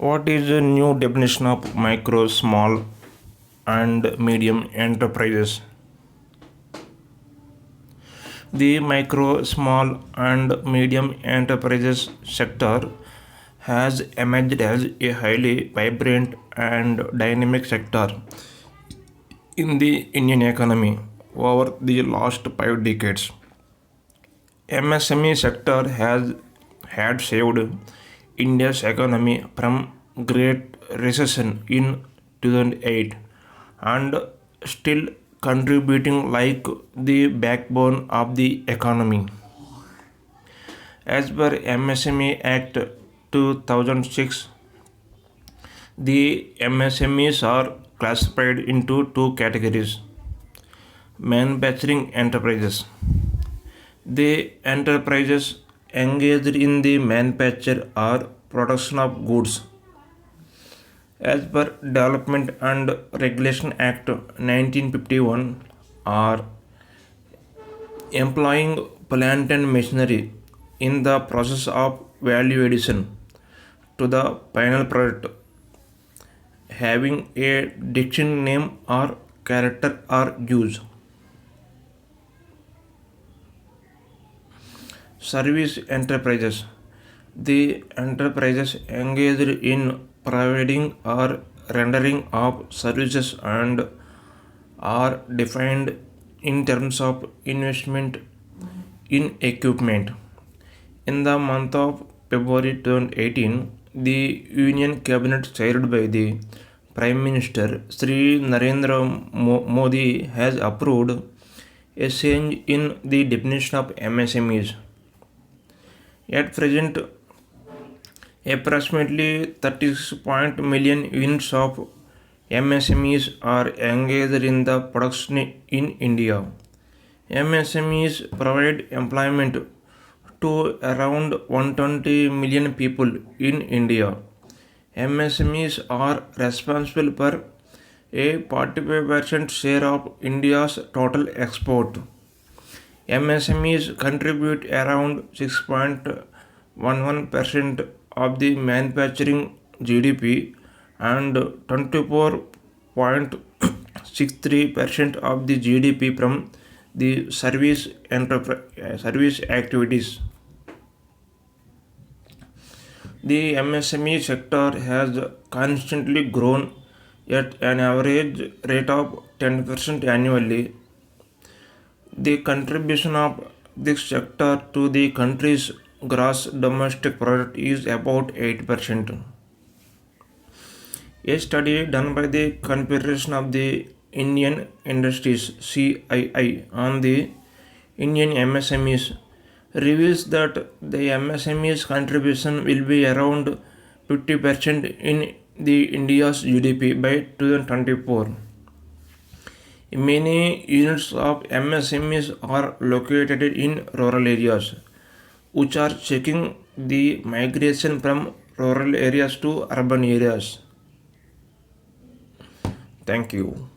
What is the new definition of micro, small, and medium enterprises? The micro, small, and medium enterprises sector has emerged as a highly vibrant and dynamic sector in the Indian economy over the last 5 decades. MSME sector has had saved India's economy from Great Recession in 2008 and still contributing like the backbone of the economy. As per MSME Act 2006, the MSMEs are classified into two categories: manufacturing enterprises. The enterprises engaged in the manufacture or production of goods as per Development and Regulation Act 1951 are employing plant and machinery in the process of value addition to the final product, having a distinct name or character or use. Service enterprises. The enterprises engaged in providing or rendering of services and are defined in terms of investment in equipment. In the month of February 2018, the Union Cabinet chaired by the Prime Minister Sri Narendra Modi has approved a change in the definition of MSMEs. At present, approximately 36 million units of MSMEs are engaged in the production in India. MSMEs provide employment to around 120 million people in India. MSMEs are responsible for a 45% share of India's total export. MSMEs contribute around 6.11% of the manufacturing GDP and 24.63% of the GDP from the service activities. The MSME sector has constantly grown at an average rate of 10% annually. The contribution of this sector to the country's gross domestic product is about 8%. A study done by the Confederation of the Indian Industries CII on the Indian MSMEs reveals that the MSMEs contribution will be around 50% in the India's GDP by 2024. Many units of MSMEs are located in rural areas, which are checking the migration from rural areas to urban areas. Thank you.